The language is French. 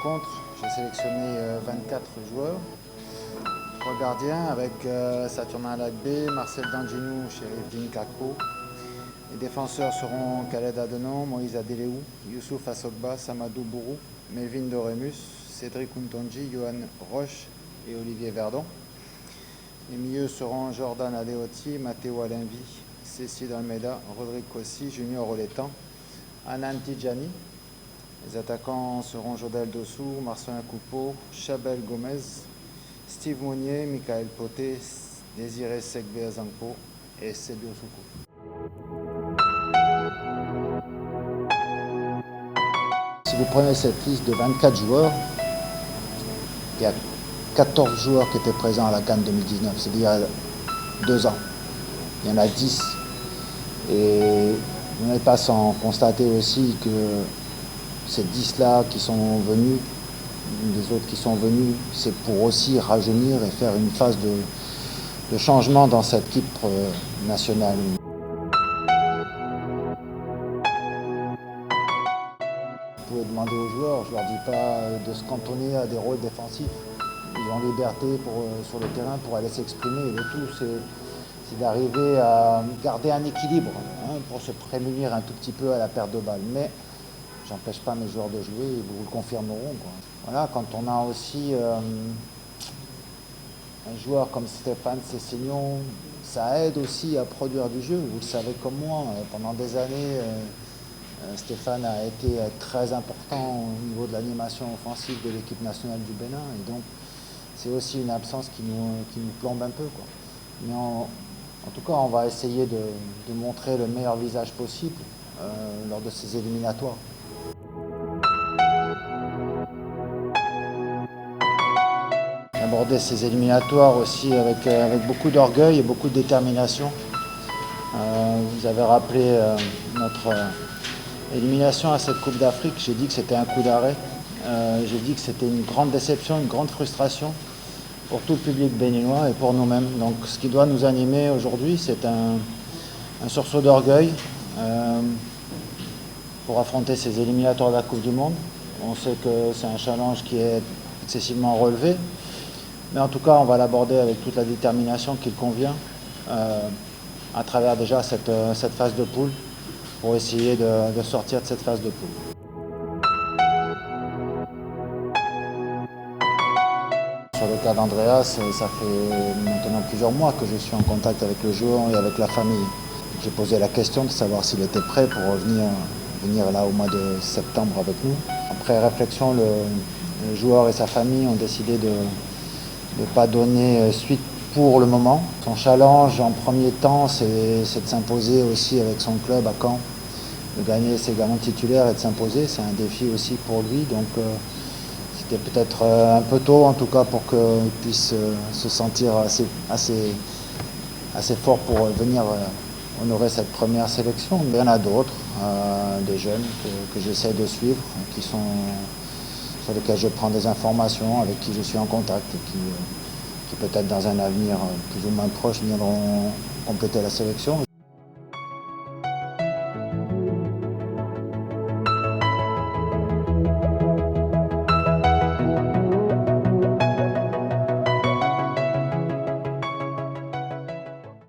rencontre, j'ai sélectionné 24 joueurs. 3 gardiens avec Saturnin Lagbe, Marcel Danginou, Chérifdine Kako. Les défenseurs seront Khaled Adenon, Moïse Adeleou, Youssouf Assogba, Samadou Bourou, Melvin Doremus, Cédric Untonji, Johan Roche et Olivier Verdon. Les milieux seront Jordan Adeoti, Matteo Alenvi, Cécile Almeida, Rodrigue Kossi, Junior Oletan, Anan Tidjani. Les attaquants seront Jodel Dossou, Marcelin Coupeau, Chabel Gomez, Steve Mounier, Michael Poté, Désiré Sekbe Azangpo et Sebio Soukou. Si vous prenez cette liste de 24 joueurs, il y a 14 joueurs qui étaient présents à la CAN 2019, c'est-à-dire 2 ans. Il y en a 10. Et vous n'êtes pas sans constater aussi que ces 10-là qui sont venus, les autres qui sont venus, c'est pour aussi rajeunir et faire une phase de changement dans cette équipe nationale. Vous pouvez demander aux joueurs, je ne leur dis pas de se cantonner à des rôles défensifs. Ils ont liberté sur le terrain pour aller s'exprimer. Le tout, c'est d'arriver à garder un équilibre pour se prémunir un tout petit peu à la perte de balle. Mais j'empêche pas mes joueurs de jouer, ils vous le confirmeront, quoi. Voilà, quand on a aussi un joueur comme Stéphane Cessignon, ça aide aussi à produire du jeu. Vous le savez comme moi, pendant des années, Stéphane a été très important au niveau de l'animation offensive de l'équipe nationale du Bénin. Et donc, c'est aussi une absence qui nous plombe un peu, quoi. Mais en tout cas, on va essayer de montrer le meilleur visage possible lors de ces éliminatoires. Aborder ces éliminatoires aussi avec beaucoup d'orgueil et beaucoup de détermination. Vous avez rappelé notre élimination à cette Coupe d'Afrique. J'ai dit que c'était un coup d'arrêt. J'ai dit que c'était une grande déception, une grande frustration pour tout le public béninois et pour nous-mêmes. Donc ce qui doit nous animer aujourd'hui, c'est un sursaut d'orgueil pour affronter ces éliminatoires de la Coupe du Monde. On sait que c'est un challenge qui est excessivement relevé, mais en tout cas on va l'aborder avec toute la détermination qu'il convient à travers déjà cette phase de poule pour essayer de sortir de cette phase de poule. Sur le cas d'Andreas, ça fait maintenant plusieurs mois que je suis en contact avec le joueur et avec la famille. J'ai posé la question de savoir s'il était prêt pour venir là au mois de septembre avec nous. Après réflexion, le joueur et sa famille ont décidé de ne pas donner suite pour le moment. Son challenge en premier temps, c'est de s'imposer aussi avec son club à Caen, de gagner ses galons titulaires et de s'imposer. C'est un défi aussi pour lui. Donc, c'était peut-être un peu tôt, en tout cas, pour qu'il puisse se sentir assez fort pour venir honorer cette première sélection. Mais il y en a d'autres, des jeunes que j'essaie de suivre, sur lesquels je prends des informations, avec qui je suis en contact et qui peut-être dans un avenir plus ou moins proche viendront compléter la sélection.